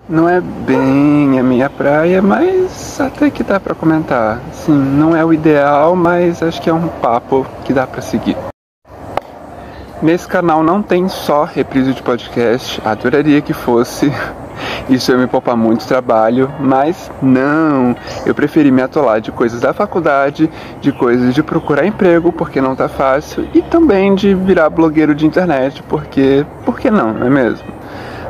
Não é bem a minha praia, mas até que dá pra comentar. Sim, não é o ideal, mas acho que é um papo que dá pra seguir. Nesse canal não tem só reprise de podcast, adoraria que fosse. Isso ia me poupar muito trabalho, mas não, eu preferi me atolar de coisas da faculdade, de coisas de procurar emprego, porque não tá fácil, e também de virar blogueiro de internet, porque não, não é mesmo?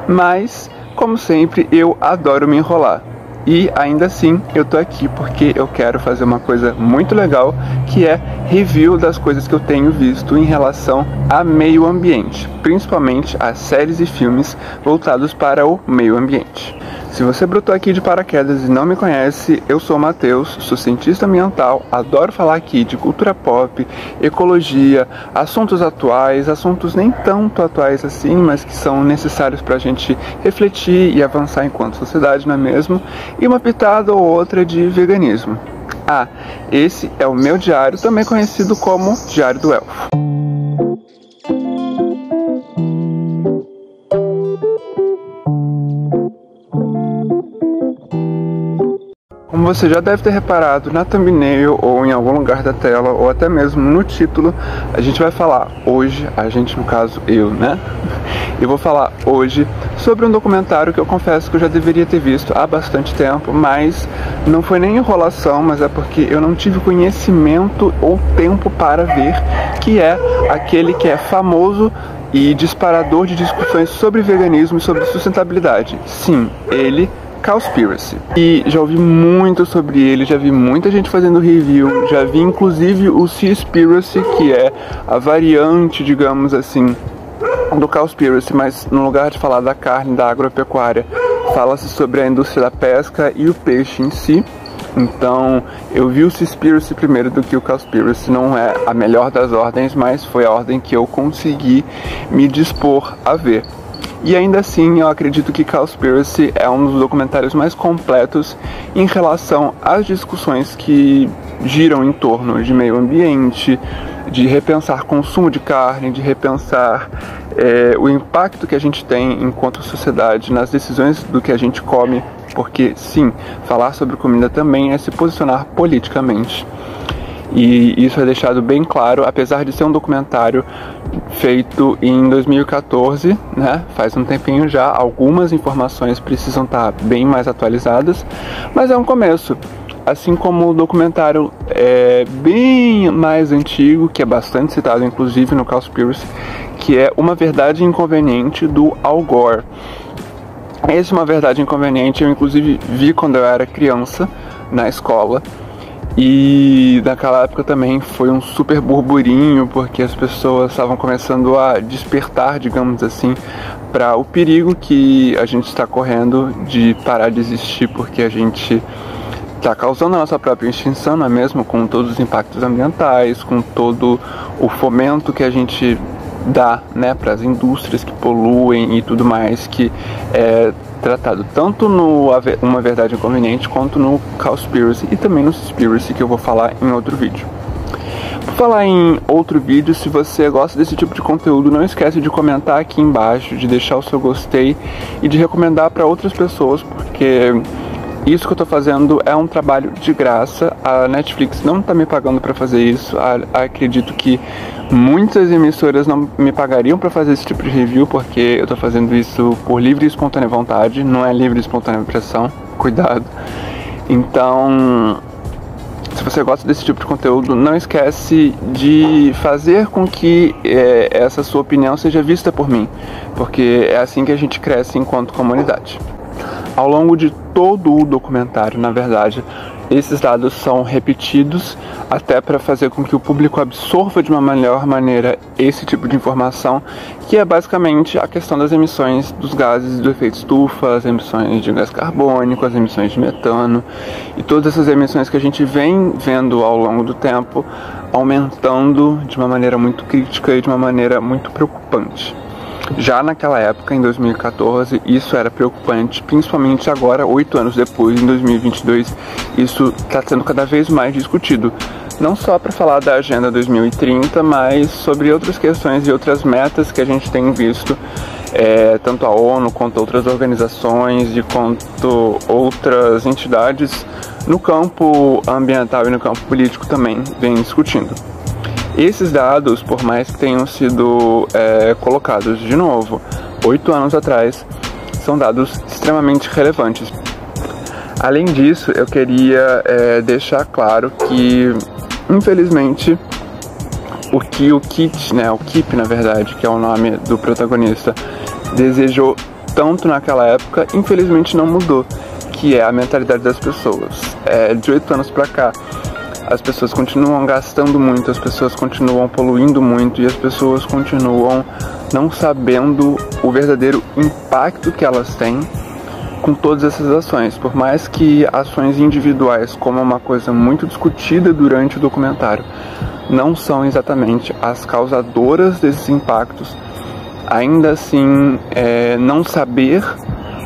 Mas, como sempre, eu adoro me enrolar. E ainda assim, eu tô aqui porque eu quero fazer uma coisa muito legal, que é review das coisas que eu tenho visto em relação a meio ambiente, principalmente as séries e filmes voltados para o meio ambiente. Se você brotou aqui de paraquedas e não me conhece, eu sou o Matheus, sou cientista ambiental, adoro falar aqui de cultura pop, ecologia, assuntos atuais, assuntos nem tanto atuais assim, mas que são necessários para a gente refletir e avançar enquanto sociedade, não é mesmo? E uma pitada ou outra de veganismo. Ah, esse é o meu diário, também conhecido como Diário do Elfo. Como você já deve ter reparado na thumbnail ou em algum lugar da tela ou até mesmo no título, a gente vai falar hoje, a gente no caso eu, né? Eu vou falar hoje sobre um documentário que eu confesso que eu já deveria ter visto há bastante tempo, mas não foi nem enrolação, mas é porque eu não tive conhecimento ou tempo para ver, que é aquele que é famoso e disparador de discussões sobre veganismo e sobre sustentabilidade. Sim, ele... Cowspiracy. E já ouvi muito sobre ele, já vi muita gente fazendo review, já vi inclusive o Seaspiracy, que é a variante, digamos assim, do Cowspiracy, mas no lugar de falar da carne, da agropecuária, fala-se sobre a indústria da pesca e o peixe em si. Então, eu vi o Seaspiracy primeiro do que o Cowspiracy. Não é a melhor das ordens, mas foi a ordem que eu consegui me dispor a ver. E ainda assim, eu acredito que Cowspiracy é um dos documentários mais completos em relação às discussões que giram em torno de meio ambiente, de repensar consumo de carne, de repensar o impacto que a gente tem enquanto sociedade nas decisões do que a gente come, porque sim, falar sobre comida também é se posicionar politicamente. E isso é deixado bem claro, apesar de ser um documentário feito em 2014, né? Faz um tempinho já, algumas informações precisam estar bem mais atualizadas, mas é um começo. Assim como o documentário é bem mais antigo, que é bastante citado inclusive no Cowspiracy, que é Uma Verdade Inconveniente, do Al Gore. Esse Uma Verdade Inconveniente eu inclusive vi quando eu era criança, na escola. E naquela época também foi um super burburinho, porque as pessoas estavam começando a despertar, digamos assim, para o perigo que a gente está correndo de parar de existir, porque a gente está causando a nossa própria extinção, não é mesmo? Com todos os impactos ambientais, com todo o fomento que a gente dá, né, para as indústrias que poluem e tudo mais, que é tratado tanto no Uma Verdade Inconveniente quanto no Cowspiracy e também no Seaspiracy, que eu vou falar em outro vídeo. Por falar em outro vídeo, se você gosta desse tipo de conteúdo, não esquece de comentar aqui embaixo, de deixar o seu gostei e de recomendar para outras pessoas, porque isso que eu tô fazendo é um trabalho de graça. A Netflix não tá me pagando para fazer isso. Acredito que muitas emissoras não me pagariam para fazer esse tipo de review, porque eu tô fazendo isso por livre e espontânea vontade, não é livre e espontânea pressão. Cuidado. Então, se você gosta desse tipo de conteúdo, não esquece de fazer com que essa sua opinião seja vista por mim, porque é assim que a gente cresce enquanto comunidade. Ao longo de todo o documentário, na verdade, esses dados são repetidos até para fazer com que o público absorva de uma melhor maneira esse tipo de informação, que é basicamente a questão das emissões dos gases do efeito estufa, as emissões de gás carbônico, as emissões de metano e todas essas emissões que a gente vem vendo ao longo do tempo aumentando de uma maneira muito crítica e de uma maneira muito preocupante. Já naquela época, em 2014, isso era preocupante, principalmente agora, 8 anos depois, em 2022, isso está sendo cada vez mais discutido. Não só para falar da Agenda 2030, mas sobre outras questões e outras metas que a gente tem visto tanto a ONU quanto outras organizações e quanto outras entidades no campo ambiental e no campo político também vêm discutindo. Esses dados, por mais que tenham sido colocados de novo 8 anos atrás, são dados extremamente relevantes. Além disso, eu queria deixar claro que, infelizmente, o que o Kit, o Kip, na verdade, que é o nome do protagonista, desejou tanto naquela época, infelizmente não mudou, que é a mentalidade das pessoas. De 8 anos pra cá, as pessoas continuam gastando muito, as pessoas continuam poluindo muito e as pessoas continuam não sabendo o verdadeiro impacto que elas têm com todas essas ações. Por mais que ações individuais, como uma coisa muito discutida durante o documentário, não são exatamente as causadoras desses impactos, ainda assim, não saber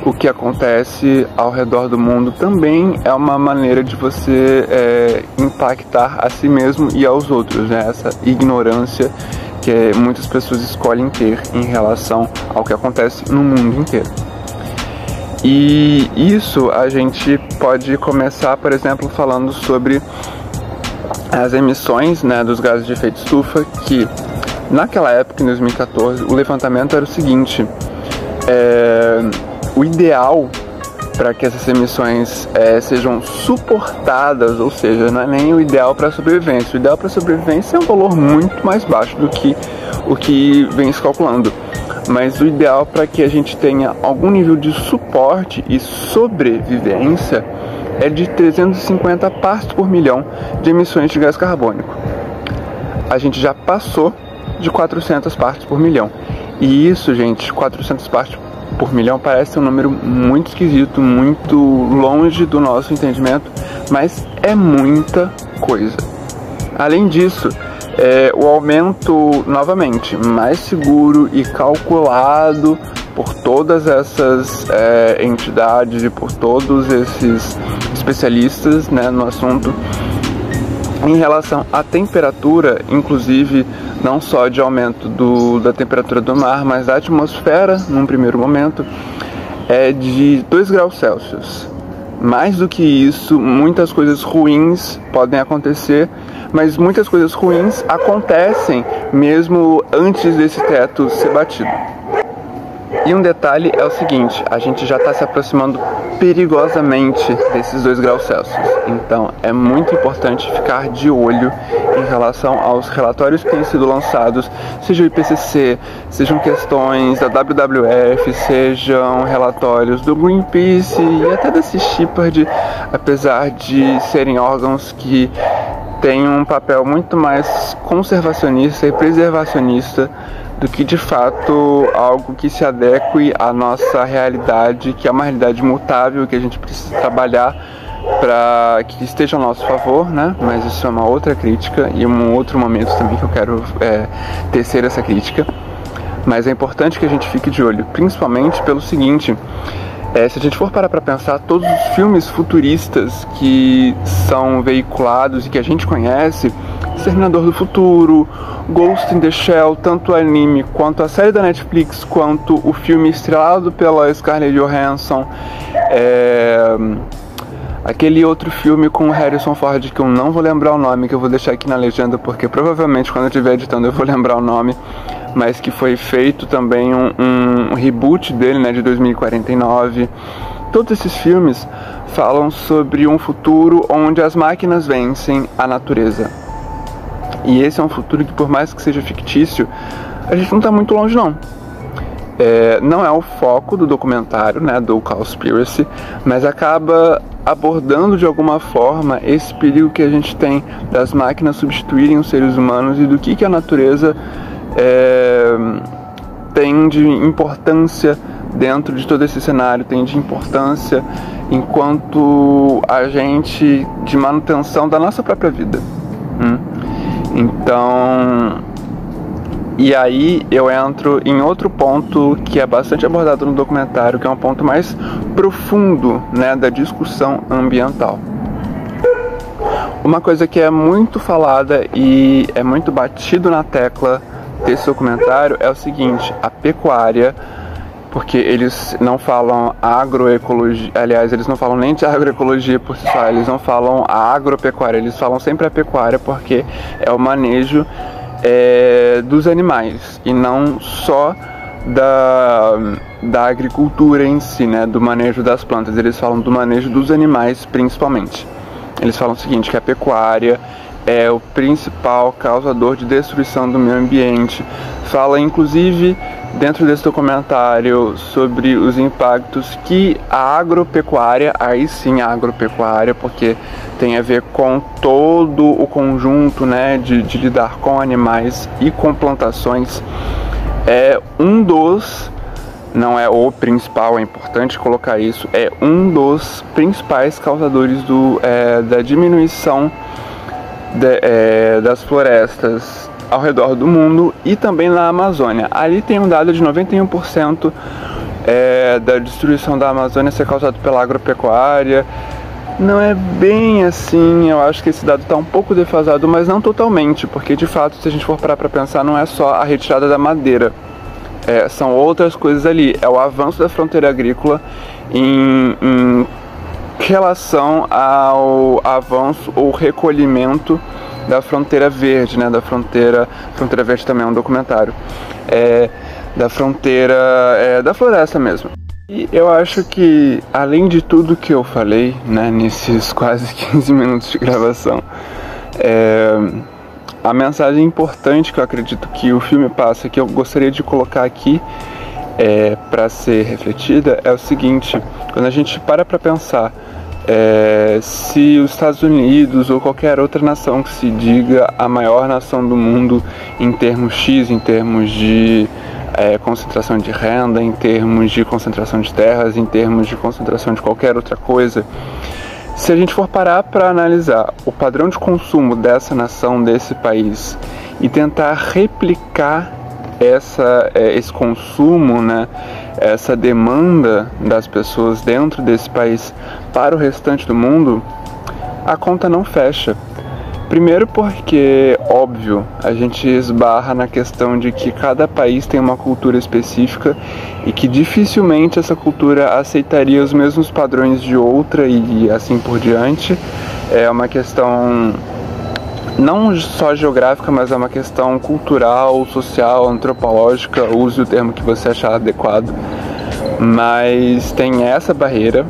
o que acontece ao redor do mundo também é uma maneira de você impactar a si mesmo e aos outros, né? Essa ignorância que muitas pessoas escolhem ter em relação ao que acontece no mundo inteiro. E isso a gente pode começar, por exemplo, falando sobre as emissões, dos gases de efeito estufa, que naquela época, em 2014, o levantamento era o seguinte: o ideal para que essas emissões sejam suportadas, ou seja, não é nem o ideal para a sobrevivência. O ideal para a sobrevivência é um valor muito mais baixo do que o que vem se calculando. Mas o ideal para que a gente tenha algum nível de suporte e sobrevivência é de 350 partes por milhão de emissões de gás carbônico. A gente já passou de 400 partes por milhão. E isso, gente, 400 partes por milhão parece um número muito esquisito, muito longe do nosso entendimento, mas é muita coisa. Além disso, o aumento, novamente, mais seguro e calculado por todas essas entidades e por todos esses especialistas, no assunto, em relação à temperatura, inclusive não só de aumento da temperatura do mar, mas da atmosfera, num primeiro momento, é de 2 graus Celsius. Mais do que isso, muitas coisas ruins podem acontecer, mas muitas coisas ruins acontecem mesmo antes desse teto ser batido. E um detalhe é o seguinte: a gente já está se aproximando perigosamente desses 2 graus Celsius. Então é muito importante ficar de olho em relação aos relatórios que têm sido lançados, seja o IPCC, sejam questões da WWF, sejam relatórios do Greenpeace e até da Sea Shepherd, apesar de serem órgãos que têm um papel muito mais conservacionista e preservacionista do que de fato algo que se adeque à nossa realidade, que é uma realidade mutável, que a gente precisa trabalhar para que esteja ao nosso favor, Mas isso é uma outra crítica e um outro momento também que eu quero tecer essa crítica. Mas é importante que a gente fique de olho, principalmente pelo seguinte: se a gente for parar para pensar, todos os filmes futuristas que são veiculados e que a gente conhece, Exterminador do Futuro, Ghost in the Shell, tanto o anime quanto a série da Netflix, quanto o filme estrelado pela Scarlett Johansson, aquele outro filme com o Harrison Ford, que eu não vou lembrar o nome, que eu vou deixar aqui na legenda, porque provavelmente quando eu estiver editando eu vou lembrar o nome, mas que foi feito também um reboot dele, de 2049. Todos esses filmes falam sobre um futuro onde as máquinas vencem a natureza. E esse é um futuro que, por mais que seja fictício, a gente não está muito longe, não. Não é o foco do documentário, do Cowspiracy, mas acaba abordando de alguma forma esse perigo que a gente tem das máquinas substituírem os seres humanos e do que a natureza tem de importância dentro de todo esse cenário, tem de importância enquanto agente de manutenção da nossa própria vida. Então, e aí eu entro em outro ponto que é bastante abordado no documentário, que é um ponto mais profundo, da discussão ambiental. Uma coisa que é muito falada e é muito batido na tecla desse documentário é o seguinte: a pecuária porque eles não falam agroecologia, aliás, eles não falam nem de agroecologia por si só, eles não falam a agropecuária, eles falam sempre a pecuária, porque é o manejo dos animais e não só da agricultura em si, né, do manejo das plantas. Eles falam do manejo dos animais principalmente. Eles falam o seguinte, que a pecuária é o principal causador de destruição do meio ambiente. Fala inclusive dentro desse documentário sobre os impactos que a agropecuária, aí sim a agropecuária, porque tem a ver com todo o conjunto, né, de lidar com animais e com plantações, é um dos, não é o principal, é importante colocar isso, é um dos principais causadores da diminuição das florestas ao redor do mundo e também na Amazônia. Ali tem um dado de 91% da destruição da Amazônia ser causado pela agropecuária. Não é bem assim, eu acho que esse dado está um pouco defasado, mas não totalmente, porque de fato, se a gente for parar para pensar, não é só a retirada da madeira, são outras coisas ali. É o avanço da fronteira agrícola em relação ao avanço ou recolhimento da fronteira verde, né, da fronteira verde também é um documentário, da fronteira, da floresta mesmo. E eu acho que, além de tudo que eu falei, né, nesses quase 15 minutos de gravação, a mensagem importante que eu acredito que o filme passa, que eu gostaria de colocar aqui para ser refletida, é o seguinte: quando a gente para pensar, se os Estados Unidos ou qualquer outra nação que se diga a maior nação do mundo em termos X, em termos de concentração de renda, em termos de concentração de terras, em termos de concentração de qualquer outra coisa, se a gente for parar para analisar o padrão de consumo dessa nação, desse país, e tentar replicar esse consumo, né, essa demanda das pessoas dentro desse país para o restante do mundo, a conta não fecha. Primeiro porque, óbvio, a gente esbarra na questão de que cada país tem uma cultura específica e que dificilmente essa cultura aceitaria os mesmos padrões de outra e assim por diante. É uma questão não só geográfica, mas é uma questão cultural, social, antropológica, use o termo que você achar adequado. Mas tem essa barreira.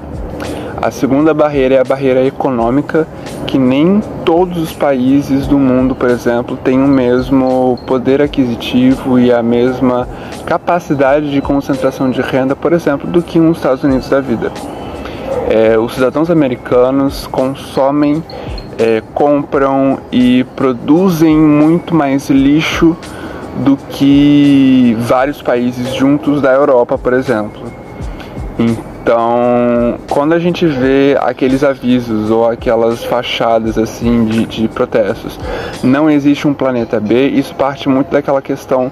A segunda barreira é a barreira econômica, que nem todos os países do mundo, por exemplo, têm o mesmo poder aquisitivo e a mesma capacidade de concentração de renda, por exemplo, do que os Estados Unidos da vida. Os cidadãos americanos consomem, compram e produzem muito mais lixo do que vários países juntos da Europa, por exemplo. Então, quando a gente vê aqueles avisos ou aquelas fachadas assim de protestos, não existe um planeta B, isso parte muito daquela questão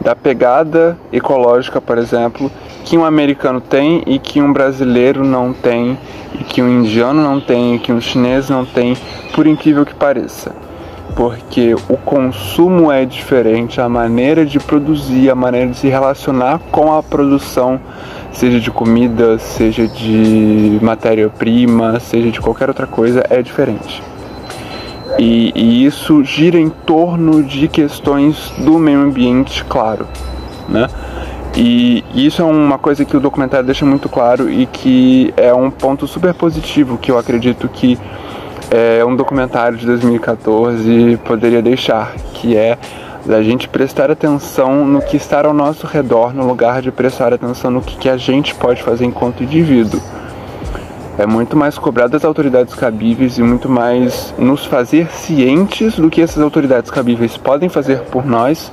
da pegada ecológica, por exemplo, que um americano tem e que um brasileiro não tem, e que um indiano não tem, e que um chinês não tem, por incrível que pareça. Porque o consumo é diferente, a maneira de produzir, a maneira de se relacionar com a produção, seja de comida, seja de matéria-prima, seja de qualquer outra coisa, é diferente. E isso gira em torno de questões do meio ambiente, claro, né? E isso é uma coisa que o documentário deixa muito claro e que é um ponto super positivo que eu acredito que um documentário de 2014 poderia deixar, que é da gente prestar atenção no que está ao nosso redor, no lugar de prestar atenção no que a gente pode fazer enquanto indivíduo. É muito mais cobrar das autoridades cabíveis e muito mais nos fazer cientes do que essas autoridades cabíveis podem fazer por nós,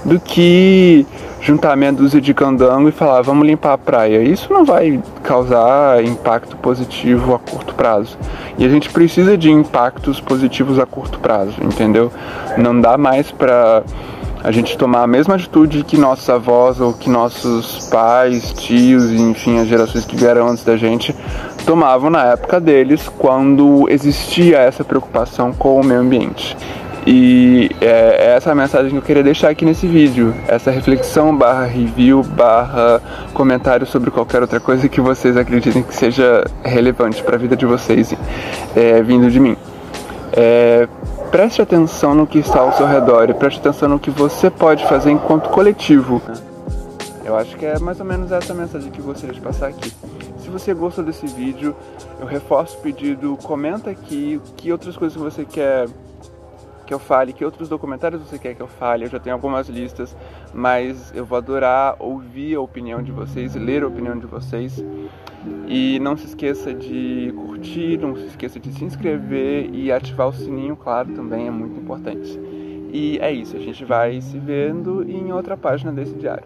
do que juntar meia dúzia de candango e falar, vamos limpar a praia. Isso não vai causar impacto positivo a curto prazo. E a gente precisa de impactos positivos a curto prazo, entendeu? Não dá mais para a gente tomar a mesma atitude que nossos avós ou que nossos pais, tios, enfim, as gerações que vieram antes da gente tomavam na época deles, quando existia essa preocupação com o meio ambiente. E é essa a mensagem que eu queria deixar aqui nesse vídeo. Essa reflexão / review / comentário sobre qualquer outra coisa que vocês acreditem que seja relevante para a vida de vocês, vindo de mim. Preste atenção no que está ao seu redor e preste atenção no que você pode fazer enquanto coletivo. Eu acho que é mais ou menos essa mensagem que eu gostaria de passar aqui. Se você gostou desse vídeo, eu reforço o pedido, comenta aqui que outras coisas você quer que eu fale, que outros documentários você quer que eu fale. Eu já tenho algumas listas, mas eu vou adorar ouvir a opinião de vocês, ler a opinião de vocês. E não se esqueça de curtir, não se esqueça de se inscrever e ativar o sininho, claro, também é muito importante. E é isso, a gente vai se vendo em outra página desse diário.